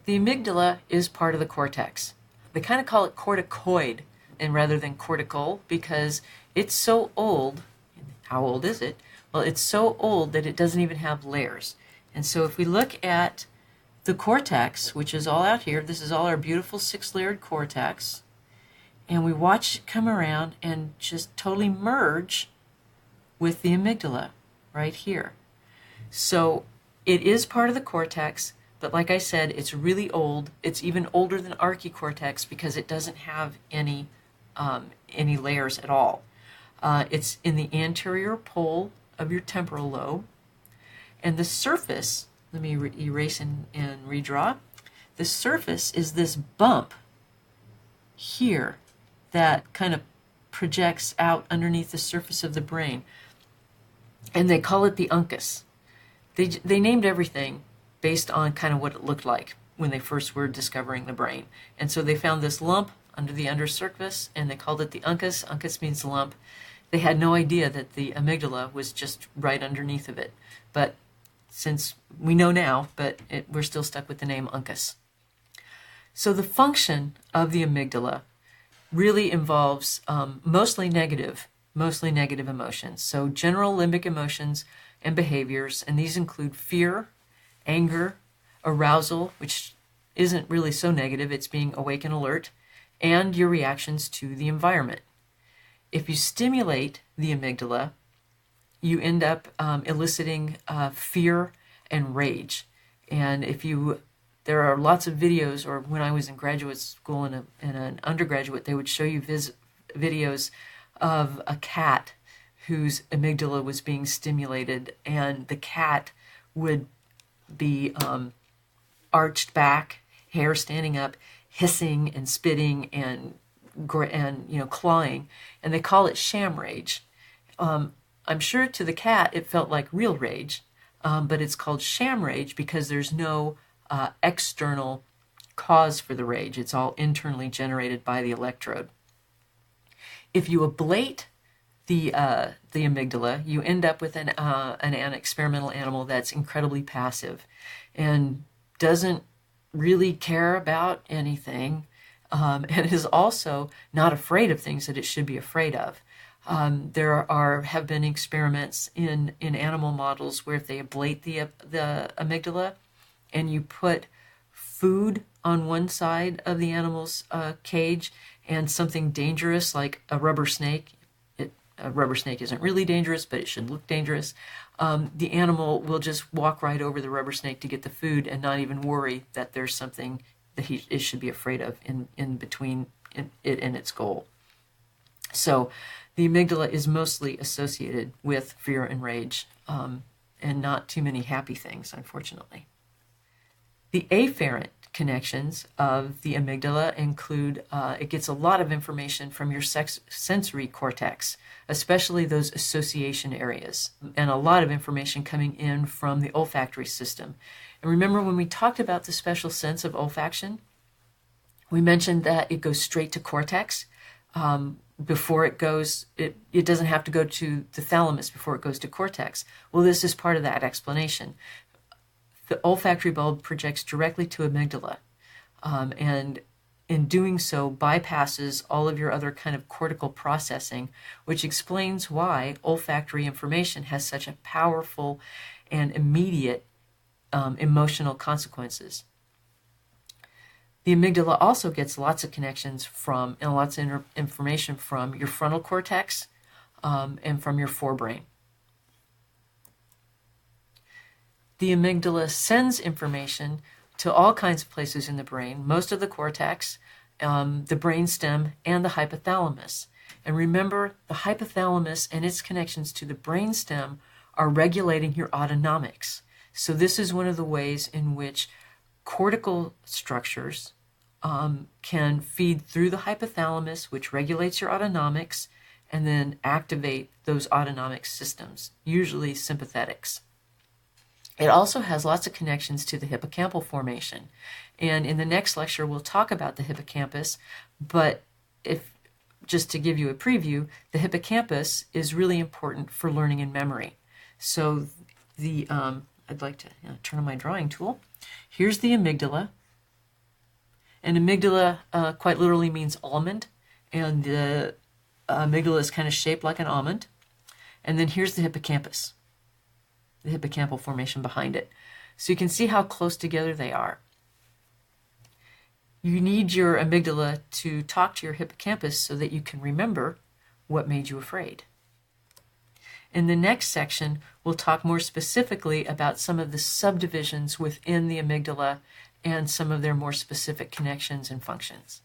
The amygdala is part of the cortex. They kind of call it corticoid and rather than cortical because it's so old. How old is it? Well, it's so old that it doesn't even have layers. And so if we look at the cortex, which is all out here, this is all our beautiful 6-layered cortex, and we watch it come around and just totally merge with the amygdala right here. So it is part of the cortex, but like I said, it's really old. It's even older than archicortex because it doesn't have any layers at all. It's in the anterior pole of your temporal lobe, and the surface, let me erase and redraw. The surface is this bump here that kind of projects out underneath the surface of the brain, and they call it the Uncas. They named everything based on kind of what it looked like when they first were discovering the brain. And so they found this lump under the undersurface, and they called it the Uncas. Uncas means lump. They had no idea that the amygdala was just right underneath of it. But since we know now, but we're still stuck with the name Uncas. So the function of the amygdala really involves mostly negative emotions. So general limbic emotions and behaviors, and these include fear, anger, arousal, which isn't really so negative, it's being awake and alert, and your reactions to the environment. If you stimulate the amygdala, you end up eliciting fear and rage. And there are lots of videos, or when I was in graduate school and an undergraduate, they would show you videos of a cat whose amygdala was being stimulated, and the cat would be arched back, hair standing up, hissing and spitting and clawing, and they call it sham rage. I'm sure to the cat it felt like real rage, but it's called sham rage because there's no external cause for the rage. It's all internally generated by the electrode. If you ablate the amygdala, you end up with an experimental animal that's incredibly passive and doesn't really care about anything, and is also not afraid of things that it should be afraid of. There have been experiments in animal models where if they ablate the amygdala and you put food on one side of the animal's cage and something dangerous like a rubber snake, a rubber snake isn't really dangerous, but it should look dangerous, the animal will just walk right over the rubber snake to get the food and not even worry that there's something that it should be afraid of in between it and its goal. So the amygdala is mostly associated with fear and rage, and not too many happy things, unfortunately. The afferent connections of the amygdala include, it gets a lot of information from your sensory cortex, especially those association areas, and a lot of information coming in from the olfactory system. And remember when we talked about the special sense of olfaction, we mentioned that it goes straight to cortex. Before it goes, it doesn't have to go to the thalamus before it goes to cortex. Well, this is part of that explanation. The olfactory bulb projects directly to amygdala, and in doing so bypasses all of your other kind of cortical processing, which explains why olfactory information has such a powerful and immediate emotional consequences. The amygdala also gets lots of connections from and lots of information from your frontal cortex and from your forebrain. The amygdala sends information to all kinds of places in the brain, most of the cortex, the brainstem, and the hypothalamus. And remember, the hypothalamus and its connections to the brainstem are regulating your autonomics. So this is one of the ways in which cortical structures can feed through the hypothalamus, which regulates your autonomics, and then activate those autonomic systems, usually sympathetics. It also has lots of connections to the hippocampal formation. And in the next lecture, we'll talk about the hippocampus, but just to give you a preview, the hippocampus is really important for learning and memory. So I'd like to turn on my drawing tool. Here's the amygdala, And amygdala quite literally means almond, and the amygdala is kind of shaped like an almond. And then here's the hippocampus, the hippocampal formation behind it. So you can see how close together they are. You need your amygdala to talk to your hippocampus so that you can remember what made you afraid. In the next section, we'll talk more specifically about some of the subdivisions within the amygdala and some of their more specific connections and functions.